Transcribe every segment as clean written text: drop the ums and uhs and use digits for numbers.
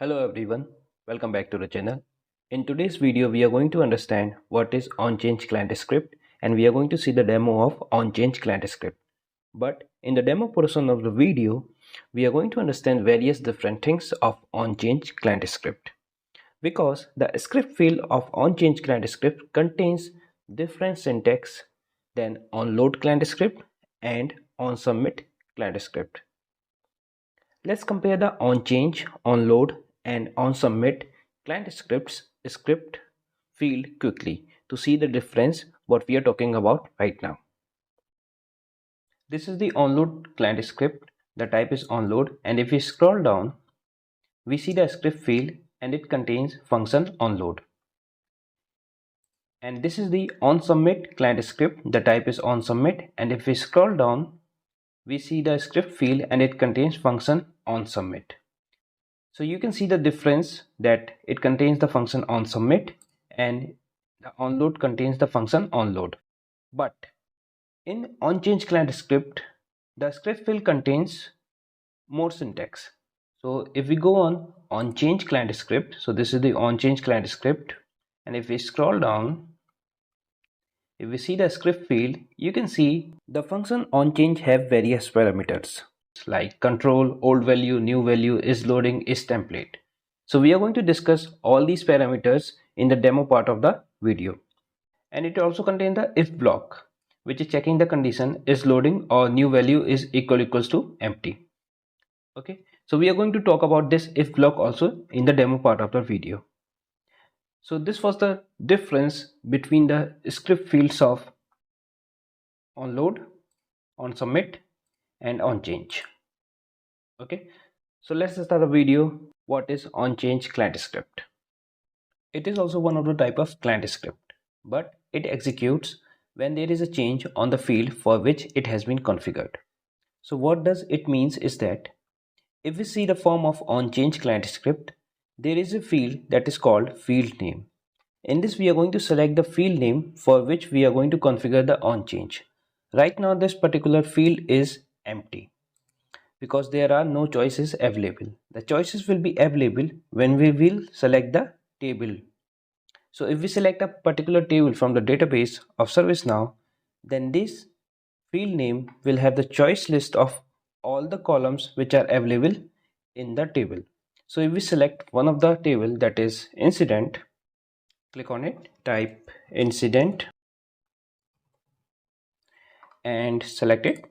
Hello everyone, welcome back to the channel. In today's video, we are going to understand what is OnChange Client Script and we are going to see the demo of OnChange Client Script. But in the demo portion of the video, we are going to understand various different things of OnChange Client Script. Because the script field of OnChange Client Script contains different syntax than OnLoad Client Script and OnSubmit Client Script. Let's compare the OnChange, OnLoad and OnSubmit client script field quickly to see the difference what we are talking about right now. This is the OnLoad client script. The type is OnLoad, and if we scroll down, we see the script field and it contains function OnLoad. And this is the OnSubmit client script. The type is OnSubmit, and if we scroll down, we see the script field and it contains function OnSubmit. So you can see the difference that it contains the function OnSubmit and the OnLoad contains the function OnLoad. But in OnChange Client Script, the script field contains more syntax. So if we go on OnChange Client Script, so this is the OnChange Client Script, and if we scroll down, if we see the script field, you can see the function OnChange have various parameters like control, old value, new value, is loading, is template. So we are going to discuss all these parameters in the demo part of the video. And it also contains the if block, which is checking the condition is loading or new value is equals to empty. Okay, so we are going to talk about this if block also in the demo part of the video. So this was the difference between the script fields of OnLoad, OnSubmit and OnChange. Okay, so let's start the video. What is OnChange Client Script? It is also one of the type of client script, but it executes when there is a change on the field for which it has been configured. So what does it means is that if we see the form of OnChange Client Script, there is a field that is called field name. In this we are going to select the field name for which we are going to configure the OnChange. Right now this particular field is empty because there are no choices available. The choices will be available when we will select the table. So if we select a particular table from the database of ServiceNow, then this field name will have the choice list of all the columns which are available in the table. So if we select one of the table, that is incident, click on it, type incident and select it.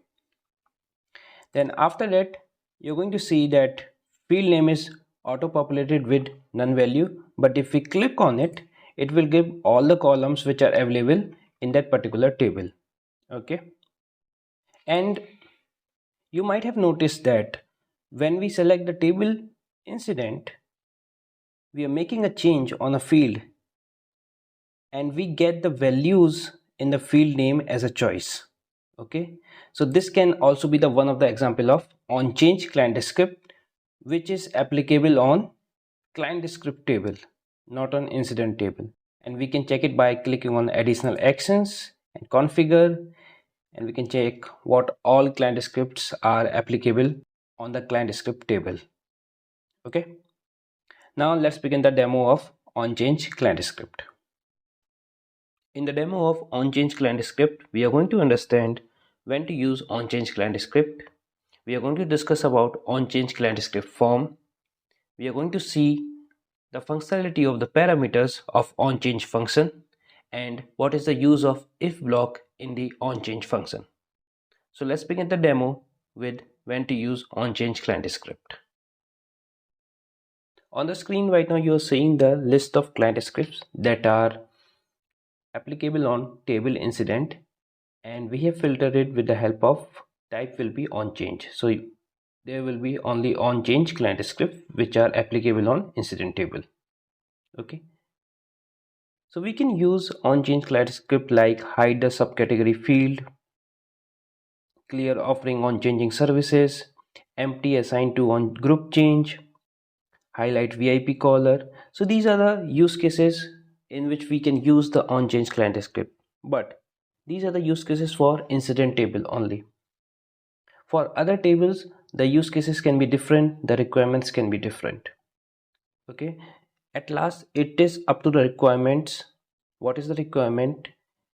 Then after that, you're going to see that field name is auto populated with none value, but if we click on it, it will give all the columns which are available in that particular table. Okay, and you might have noticed that when we select the table incident, we are making a change on a field and we get the values in the field name as a choice. Okay, so this can also be the one of the example of OnChange Client Script, which is applicable on client script table, not on incident table. And we can check it by clicking on additional actions and configure, and we can check what all client scripts are applicable on the client script table. Okay, now let's begin the demo of OnChange Client Script. In the demo of OnChange Client Script, we are going to understand when to use OnChange Client Script. We are going to discuss about OnChange Client Script form. We are going to see the functionality of the parameters of OnChange function and what is the use of if block in the OnChange function. So let's begin the demo with when to use OnChange Client Script. On the screen right now you are seeing the list of client scripts that are applicable on table incident, and we have filtered it with the help of type will be OnChange. So there will be only OnChange Client Script which are applicable on incident table. Okay, so we can use OnChange Client Script like hide the subcategory field, clear offering on changing services, empty assign to on group change, highlight VIP caller. So these are the use cases in which we can use the OnChange Client Script, but these are the use cases for incident table only. For other tables, the use cases can be different, the requirements can be different. Okay, at last it is up to the requirements. What is the requirement?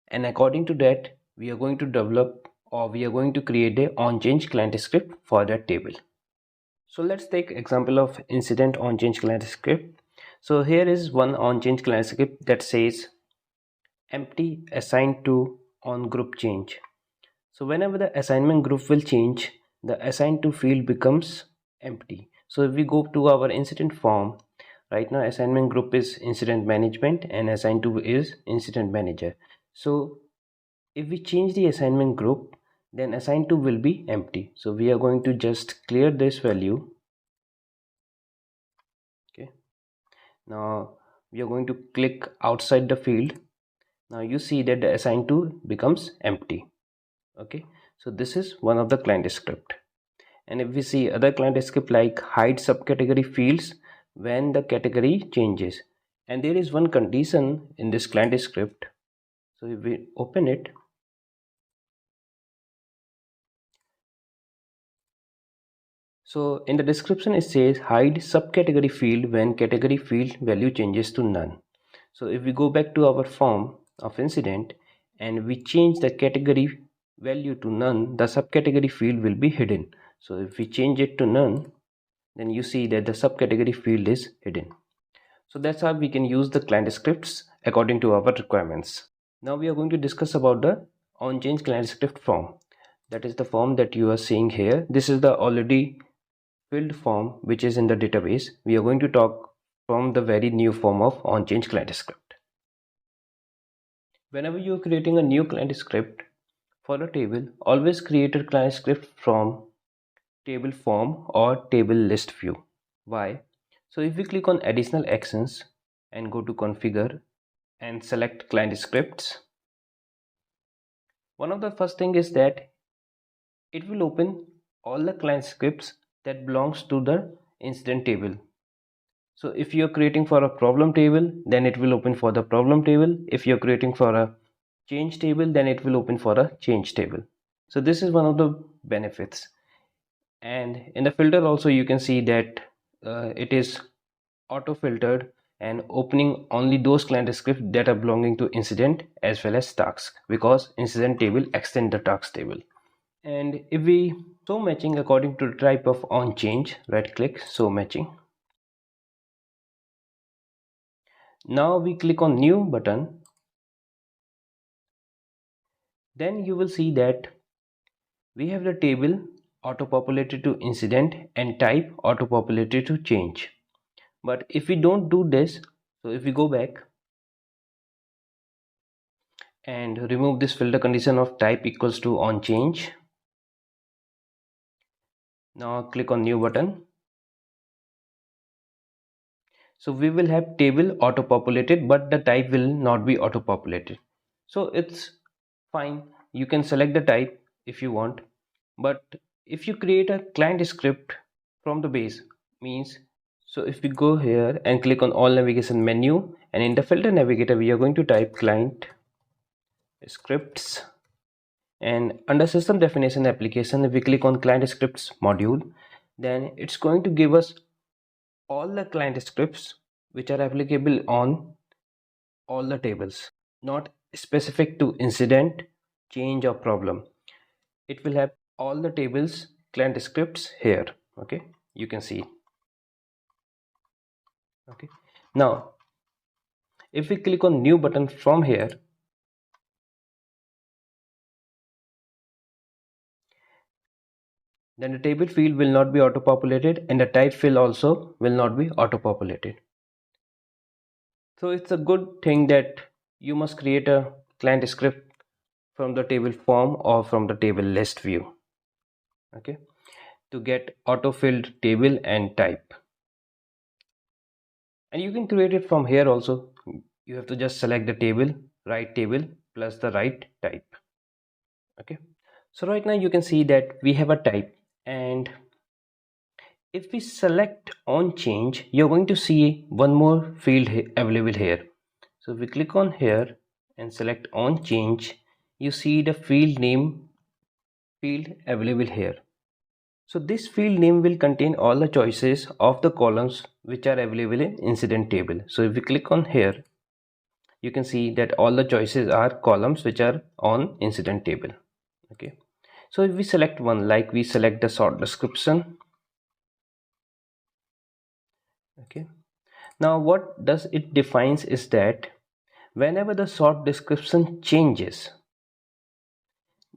And according to that, we are going to develop, or we are going to create a OnChange client script for that table. So let's take example of incident OnChange client script. So here is one OnChange client script that says empty assigned to on group change. So whenever the assignment group will change, the assigned to field becomes empty. So if we go to our incident form, right now assignment group is incident management and assigned to is incident manager. So if we change the assignment group, then assigned to will be empty. So we are going to just clear this value. Okay, now we are going to click outside the field. Now you see that the assigned to becomes empty. Okay, so this is one of the client script. And if we see other client script like hide subcategory fields when the category changes, and there is one condition in this client script. So if we open it, so in the description it says hide subcategory field when category field value changes to none. So if we go back to our form of incident and we change the category value to none, the subcategory field will be hidden. So if we change it to none, then you see that the subcategory field is hidden. So that's how we can use the client scripts according to our requirements. Now we are going to discuss about the OnChange client script form. That is the form that you are seeing here. This is the already filled form which is in the database. We are going to talk from the very new form of OnChange client script. Whenever you are creating a new client script for a table, always create a client script from table form or table list view. Why? So if we click on additional actions and go to configure and select client scripts, one of the first thing is that it will open all the client scripts that belongs to the incident table. So if you're creating for a problem table, then it will open for the problem table. If you're creating for a change table, then it will open for a change table. So this is one of the benefits. And in the filter also you can see that it is auto filtered and opening only those client scripts that are belonging to incident as well as task, because incident table extend the task table. And if we show matching according to the type of OnChange, right click show matching. Now we click on new button, then you will see that we have the table auto populated to incident and type auto populated to change. But if we don't do this, so if we go back and remove this filter condition of type equals to OnChange, now click on new button. So we will have table auto populated, but the type will not be auto populated. So it's fine, you can select the type if you want, but if you create a client script from the base, means, so if we go here and click on all navigation menu, and in the filter navigator we are going to type client scripts, and under system definition application if we click on client scripts module, then it's going to give us all the client scripts which are applicable on all the tables, not specific to incident, change or problem. It will have all the tables client scripts here. Okay, you can see. Okay, now if we click on new button from here, then the table field will not be auto populated and the type field also will not be auto populated. So it's a good thing that you must create a client script from the table form or from the table list view, okay, to get auto filled table and type. And you can create it from here also. You have to just select the table, right table plus the right type. Okay, so right now you can see that we have a type, and if we select OnChange, you're going to see one more field available here. So if we click on here and select OnChange, you see the field name field available here. So this field name will contain all the choices of the columns which are available in incident table. So if we click on here, you can see that all the choices are columns which are on incident table. Okay, so if we select one, like we select the sort description. Okay, now what does it defines is that whenever the sort description changes,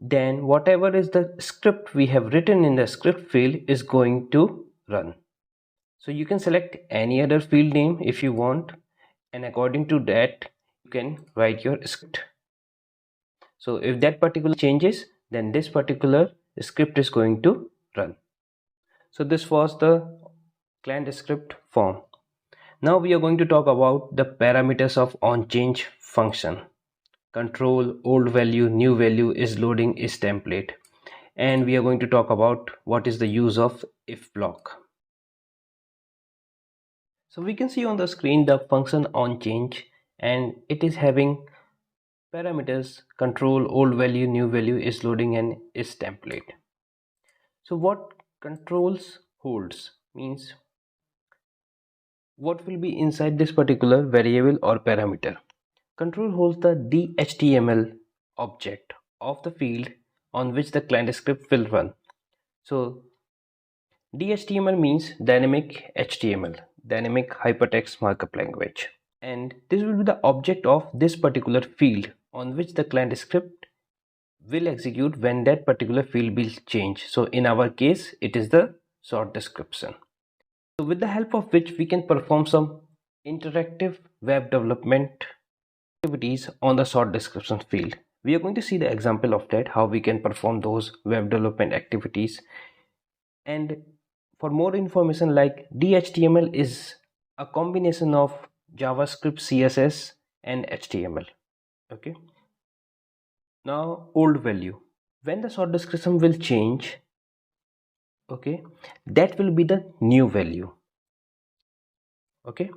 then whatever is the script we have written in the script field is going to run. So you can select any other field name if you want, and according to that you can write your script. So if that particular changes, then this particular script is going to run. So this was the client script form. Now we are going to talk about the parameters of onChange function. Control, old value, new value, is loading, is template. And we are going to talk about what is the use of if block. So we can see on the screen the function onChange, and it is having parameters control, old value, new value, is loading, and is template. So what controls holds means what will be inside this particular variable or parameter. Control holds the DHTML object of the field on which the client script will run. So DHTML means dynamic HTML, dynamic hypertext markup language, and this will be the object of this particular field on which the client script will execute when that particular field will change. So in our case it is the sort description. So with the help of which we can perform some interactive web development activities on the sort description field. We are going to see the example of that, how we can perform those web development activities. And for more information, like DHTML is a combination of JavaScript, CSS and HTML. Okay, now old value, when the sort description will change, okay, that will be the new value. Okay,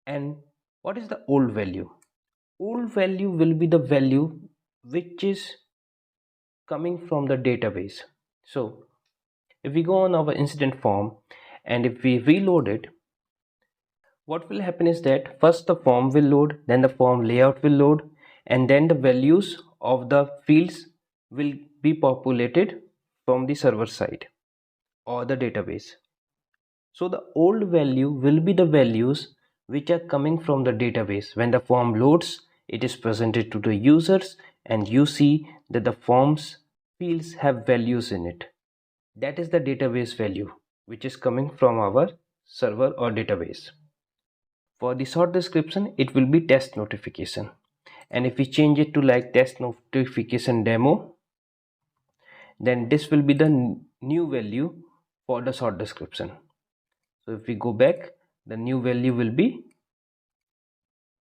and what is the old value? Old value will be the value which is coming from the database. So if we go on our incident form and if we reload it, what will happen is that first the form will load, then the form layout will load, and then the values of the fields will be populated from the server side or the database. So the old value will be the values which are coming from the database. When the form loads, it is presented to the users and you see that the form's fields have values in it. That is the database value which is coming from our server or database. For the sort description, it will be test notification. And if we change it to like test notification demo, then this will be the new value for the sort description. So if we go back, the new value will be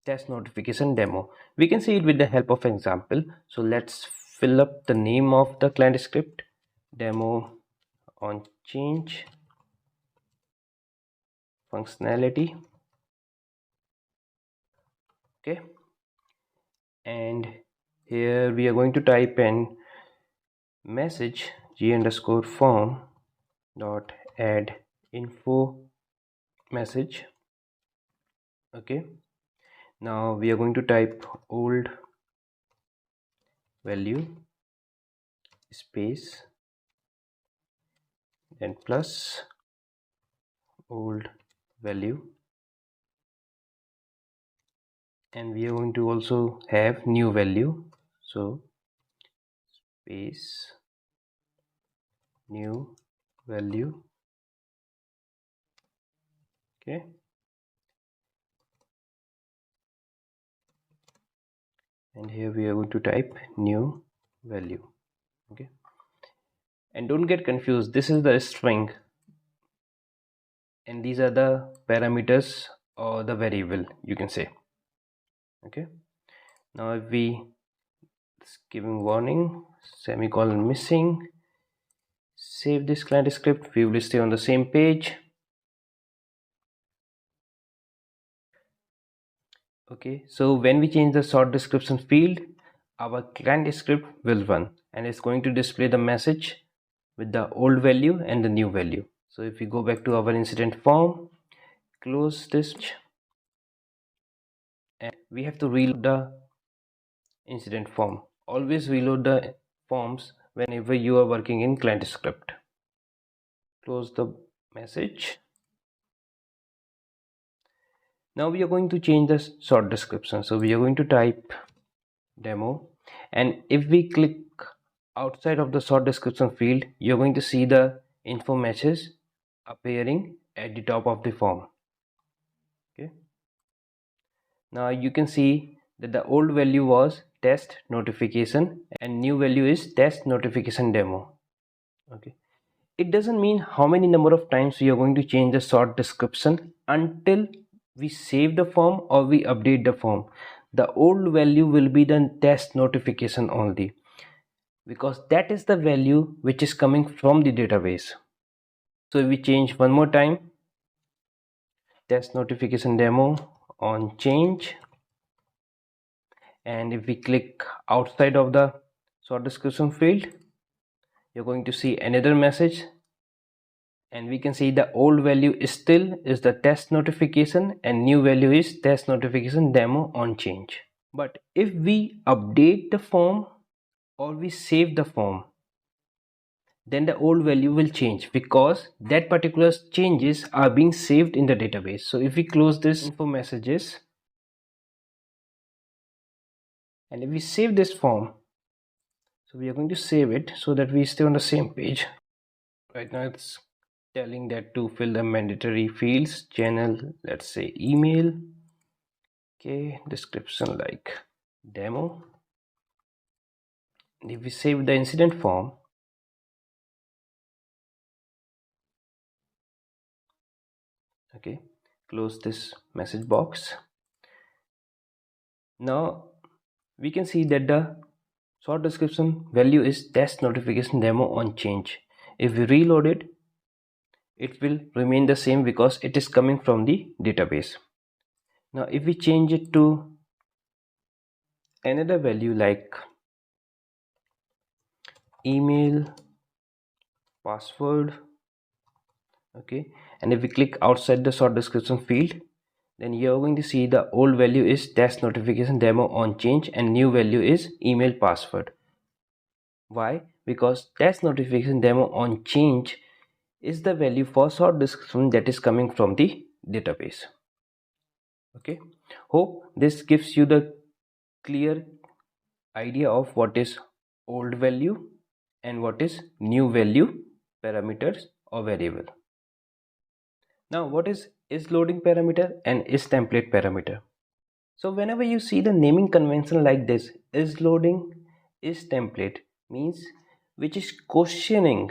test notification demo. We can see it with the help of example. So let's fill up the name of the client script, demo on change functionality. Okay, and here we are going to type in message g_form dot add info message. Okay, now we are going to type old value space and plus old value, and we are going to also have new value, so space new value. Okay, and here we are going to type new value. Okay, and don't get confused, this is the string and these are the parameters or the variable, you can say. Okay, now if we giving warning, semicolon missing, save this client script, we will stay on the same page. Okay, so when we change the sort description field, our client script will run and it's going to display the message with the old value and the new value. So if we go back to our incident form, close this, and we have to reload the incident form. Always reload the forms whenever you are working in client script. Close the message. Now we are going to change the short description. So we are going to type demo, and if we click outside of the short description field, you're going to see the info message appearing at the top of the form. Okay, now you can see that the old value was test notification and new value is test notification demo. Okay, it doesn't mean how many number of times we are going to change the short description until we save the form or we update the form. The old value will be the test notification only, because that is the value which is coming from the database. So if we change one more time, test notification demo on change, and if we click outside of the short description field, you're going to see another message, and we can see the old value is still is the test notification and new value is test notification demo on change. But if we update the form or we save the form, then the old value will change, because that particular changes are being saved in the database. So if we close this info messages and if we save this form, so we are going to save it so that we stay on the same page. Right now it's telling that to fill the mandatory fields, channel, let's say email, okay, description like demo. And if we save the incident form, okay, close this message box. Now we can see that the short description value is test notification demo on change. If we reload it, it will remain the same because it is coming from the database. Now if we change it to another value like email password, okay, and if we click outside the short description field, then you're going to see the old value is test notification demo on change and new value is email password. Why? Because test notification demo on change is the value for short description that is coming from the database. Okay, hope this gives you the clear idea of what is old value and what is new value parameters or variable. Now what is loading parameter and is template parameter? So whenever you see the naming convention like this, is loading, is template, means which is questioning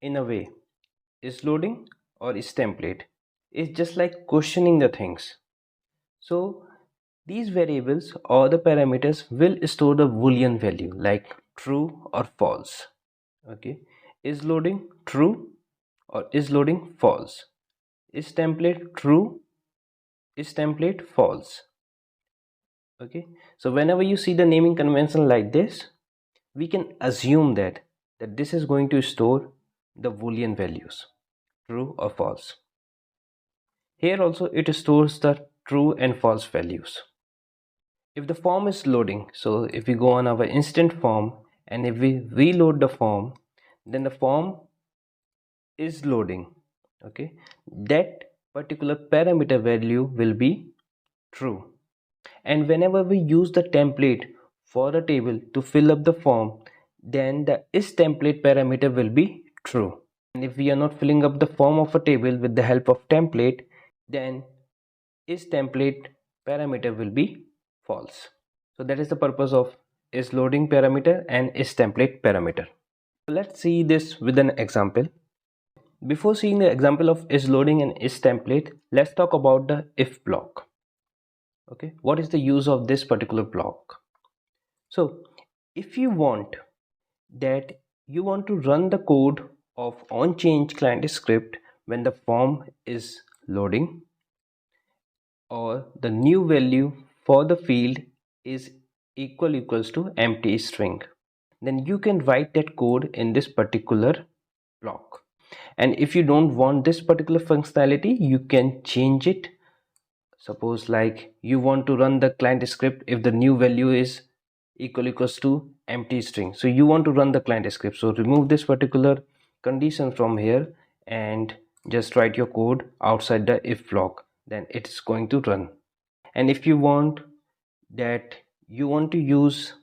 in a way, is loading or is template, is just like questioning the things. So these variables or the parameters will store the boolean value like true or false. Okay, is loading true or is loading false, is template true, is template false. Okay, so whenever you see the naming convention like this, we can assume that this is going to store the boolean values, true or false. Here also it stores the true and false values. If the form is loading, so if we go on our instant form and if we reload the form, then the form is loading. Okay, that particular parameter value will be true. And whenever we use the template for a table to fill up the form, then the is template parameter will be true. And if we are not filling up the form of a table with the help of template, then is template parameter will be false. So that is the purpose of is loading parameter and is template parameter. Let's see this with an example. Before seeing the example of is loading and is template, let's talk about the if block. Okay, what is the use of this particular block? So if you want to run the code of OnChange Client Script when the form is loading, or the new value for the field is equals to empty string, then you can write that code in this particular block. And if you don't want this particular functionality, you can change it. Suppose like you want to run the client script if the new value is equals to empty string. So you want to run the client script. So remove this particular condition from here and just write your code outside the if block. Then it's going to run. And if you want that you want to use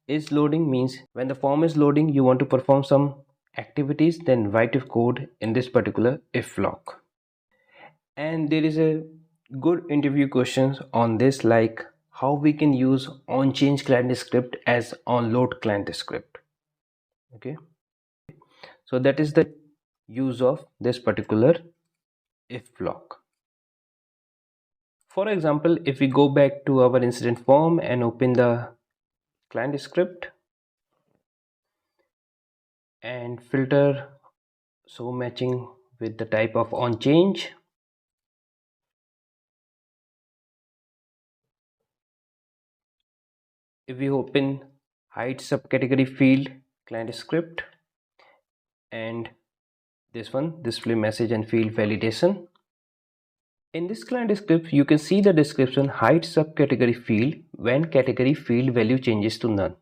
is loading, means when the form is loading you want to perform some activities, then write your code in this particular if block. And there is a good interview questions on this, like how we can use OnChange Client Script as onload client script. Okay, so that is the use of this particular if block. For example, if we go back to our incident form and open the client script and filter so matching with the type of OnChange, if we open hide subcategory field client script and this one display message and field validation, in this client script you can see the description hide subcategory field when category field value changes to none.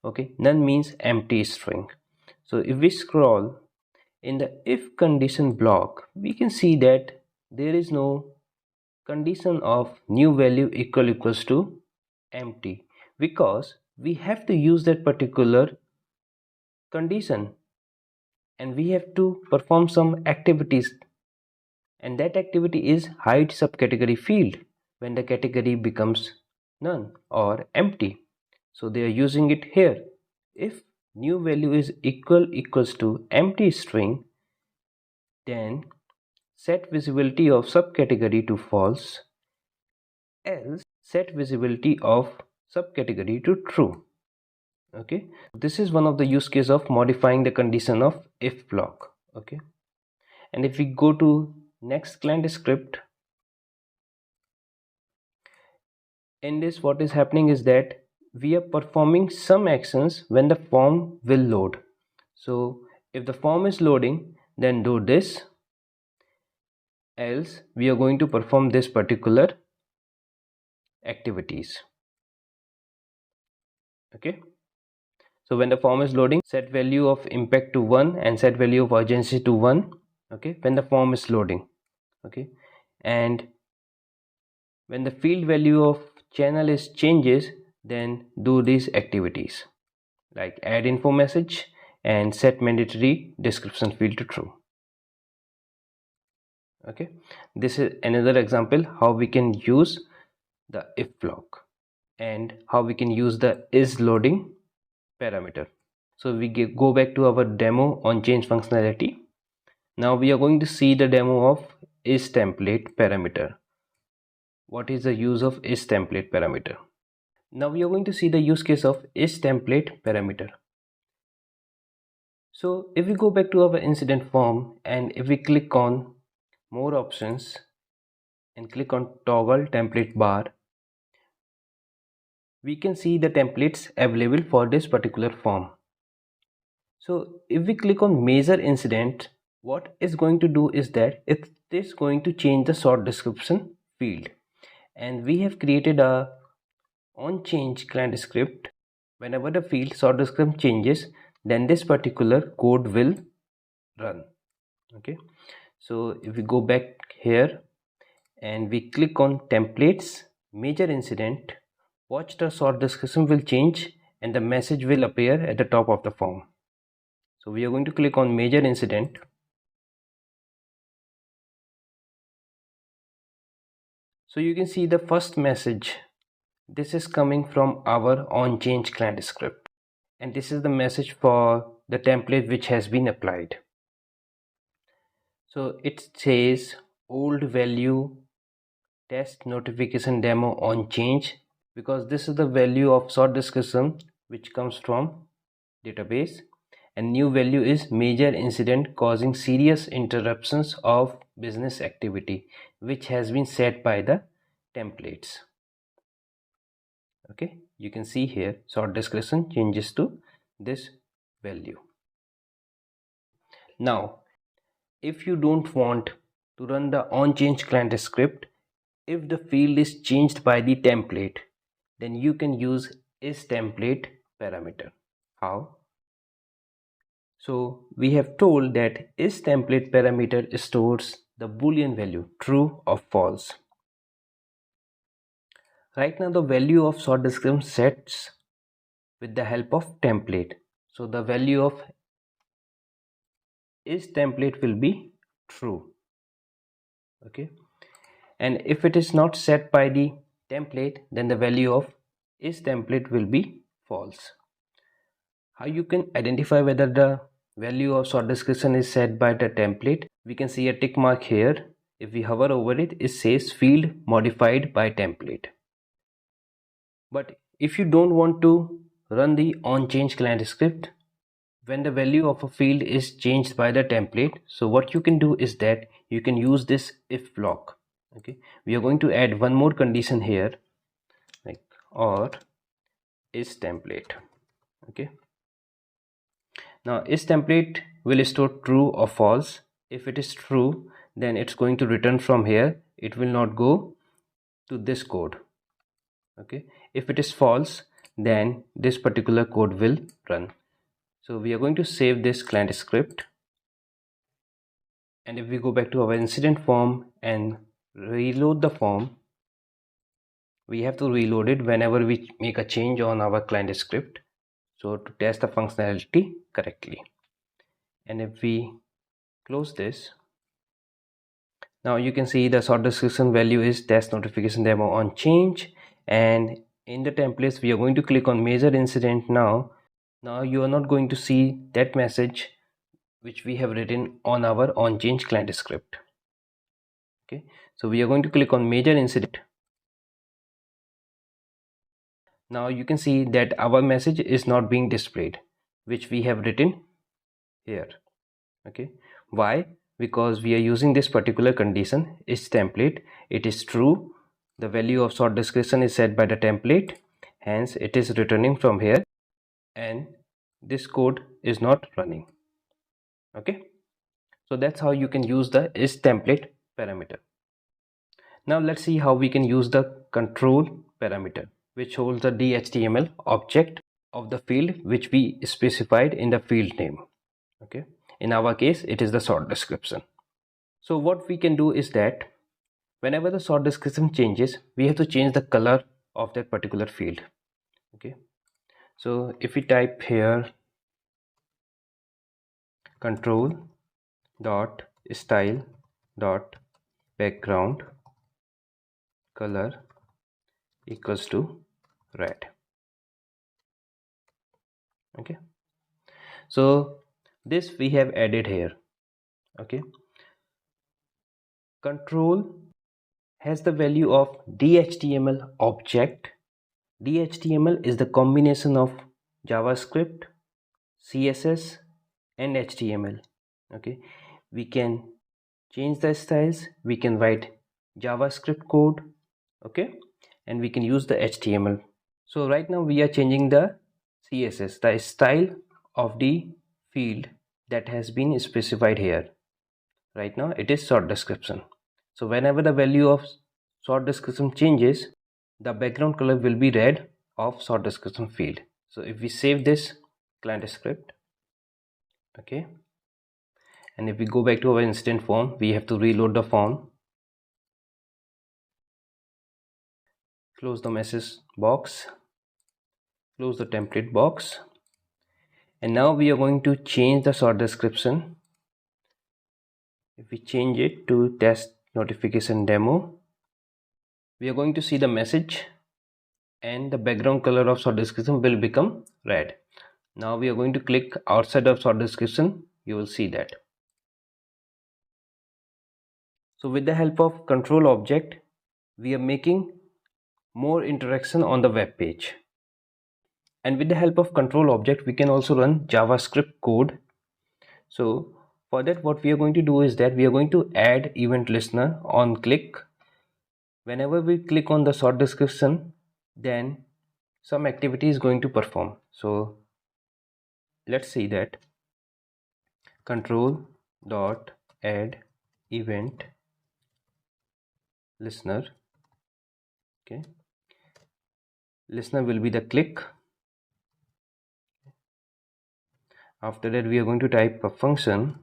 Okay, none means empty string. So if we scroll in the if condition block, we can see that there is no condition of new value equals to empty, because we have to use that particular condition and we have to perform some activities, and that activity is hide subcategory field when the category becomes none or empty. So they are using it here. If new value is equals to empty string, then set visibility of subcategory to false, else set visibility of subcategory to true. Okay, this is one of the use case of modifying the condition of if block. Okay, and if we go to next client script, in this what is happening is that we are performing some actions when the form will load. So if the form is loading, then do this, else we are going to perform this particular activities. Okay, so when the form is loading, set value of impact to 1 and set value of urgency to 1. Okay, when the form is loading. Okay, and when the field value of channel is changes, then do these activities like add info message and set mandatory description field to true. Okay, this is another example how we can use the if block and how we can use the is loading parameter. So we go back to our demo on change functionality. Now we are going to see the demo of is template parameter. What is the use of is template parameter? Now we are going to see the use case of is template parameter. So if we go back to our incident form and if we click on more options and click on toggle template bar, we can see the templates available for this particular form. So if we click on measure incident, what it's going to do is that it is going to change the short description field, and we have created a OnChange client script. Whenever the field short description changes, then this particular code will run. Okay, so if we go back here and we click on templates major incident, watch the short description will change and the message will appear at the top of the form. So we are going to click on major incident. So you can see the first message. This is coming from our OnChange client script, and this is the message for the template which has been applied. So it says old value test notification demo on change, because this is the value of short description which comes from database, and new value is major incident causing serious interruptions of business activity, which has been set by the templates. Okay, you can see here short description changes to this value. Now, if you don't want to run the OnChange Client Script, if the field is changed by the template, then you can use isTemplate parameter. How? So we have told that isTemplate parameter stores the boolean value true or false. Right now the value of sort description sets with the help of template. So the value of isTemplate will be true. Okay. And if it is not set by the template, then the value of isTemplate will be false. How you can identify whether the value of sort description is set by the template? We can see a tick mark here. If we hover over it, it says field modified by template. But if you don't want to run the OnChange Client Script when the value of a field is changed by the template, so what you can do is that you can use this if block. Okay, we are going to add one more condition here, like or is template. Okay, now is template will store true or false. If it is true, then it's going to return from here. It will not go to this code. Okay, if it is false, then this particular code will run. So we are going to save this client script, and if we go back to our incident form and reload the form, we have to reload it whenever we make a change on our client script, so to test the functionality correctly. And if we close this, now you can see the sort description value is test notification demo on change, and in the templates we are going to click on major incident. Now you are not going to see that message which we have written on our OnChange client script. Okay, so we are going to click on major incident. Now you can see that our message is not being displayed, which we have written here. Okay, why? Because we are using this particular condition is template. It is true. The value of sort description is set by the template, hence it is returning from here, and this code is not running. Okay, so that's how you can use the isTemplate parameter. Now let's see how we can use the control parameter, which holds the DHTML object of the field which we specified in the field name. Okay, in our case it is the sort description. So what we can do is that whenever the sort description changes, we have to change the color of that particular field. Okay, so if we type here control dot style dot background color equals to red. Okay, so this we have added here. Okay, control has the value of DHTML object. DHTML is the combination of JavaScript, CSS and HTML. Okay, we can change the styles, we can write JavaScript code, okay, and we can use the HTML. So right now we are changing the CSS, the style of the field that has been specified here. Right now it is sort description. So whenever the value of sort description changes, the background color will be red of sort description field. So if we save this client script, okay, and if we go back to our incident form, we have to reload the form, close the message box, close the template box, and now we are going to change the sort description. If we change it to test notification demo, we are going to see the message and the background color of sort description will become red. Now we are going to click outside of sort description, you will see that. So with the help of control object, we are making more interaction on the web page. And with the help of control object, we can also run JavaScript code. So for that, what we are going to do is that we are going to add event listener on click. Whenever we click on the sort description, then some activity is going to perform. So let's see that. control dot add event listener. Okay, listener will be the click. After that, we are going to type a function.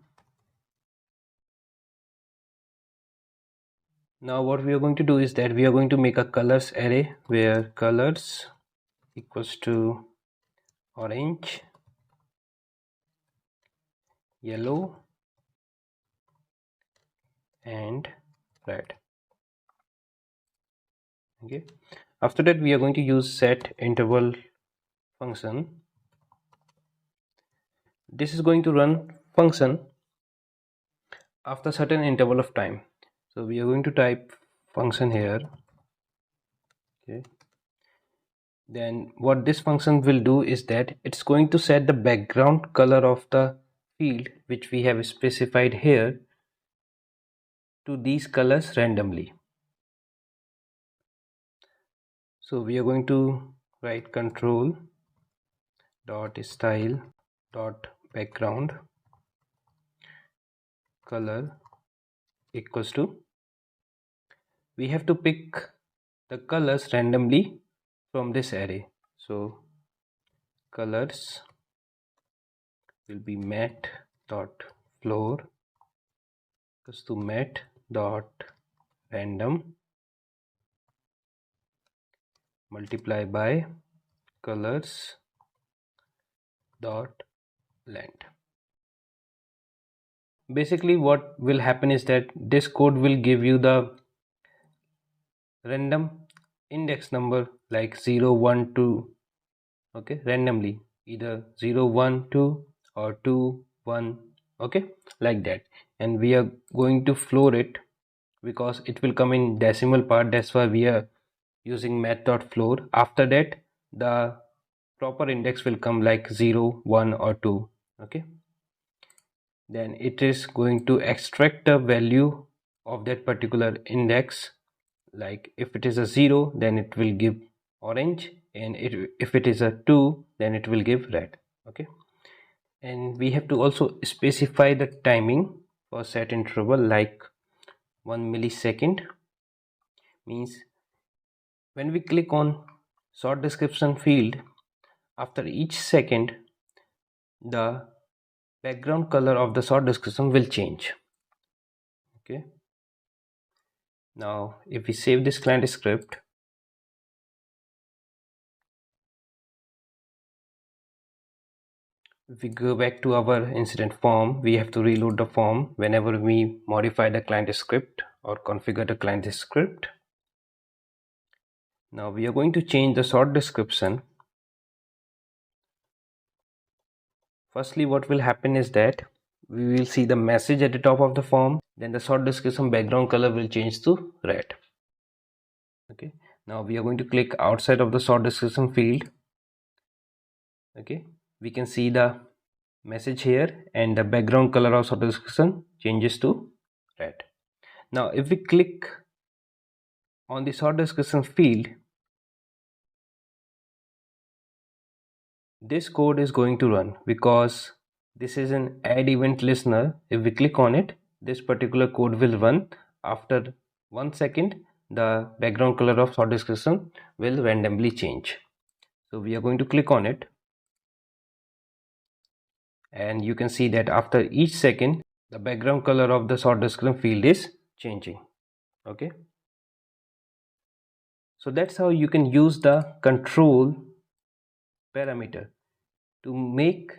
Now what we are going to do is that we are going to make a colors array where colors equals to orange, yellow and red. Okay, after that we are going to use set interval function. This is going to run function after certain interval of time. So we are going to type function here. Okay, then what this function will do is that it's going to set the background color of the field which we have specified here to these colors randomly. So we are going to write control dot style dot background color equals to, we have to pick the colors randomly from this array. So colors will be matte dot floor equals to matte dot random multiply by colors dot length. Basically what will happen is that this code will give you the random index number like 0 1 2, okay, randomly either 0 1 2 or 2 1, okay, like that, and we are going to floor it because it will come in decimal part. That's why we are using math.floor. After that the proper index will come like 0 1 or 2. Okay, then it is going to extract the value of that particular index. Like if it is a 0 then it will give orange, and if it is a 2 then it will give red. Okay, and we have to also specify the timing for set interval like 1 millisecond. Means when we click on short description field, after each second the background color of the short description will change. Okay, now if we save this client script, if we go back to our incident form, we have to reload the form whenever we modify the client script or configure the client script. Now we are going to change the short description. Firstly, what will happen is that we will see the message at the top of the form, then the short description background color will change to red. Okay, now we are going to click outside of the short description field. Okay, we can see the message here and the background color of short description changes to red. Now if we click on the short description field, this code is going to run because this is an add event listener. If we click on it, this particular code will run. After 1 second the background color of short description will randomly change. So we are going to click on it, and you can see that after each second the background color of the short description field is changing. Okay, so that's how you can use the control parameter to make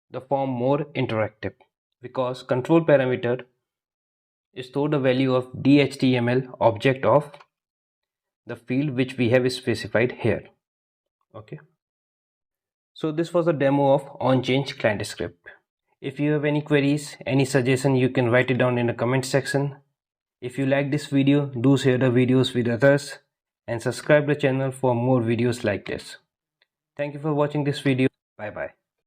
the form more interactive, because control parameter store the value of DHTML object of the field which we have specified here. Okay, so this was a demo of OnChange Client Script. If you have any queries, any suggestion, you can write it down in the comment section. If you like this video, do share the videos with others and subscribe the channel for more videos like this. Thank you for watching this video. Bye bye.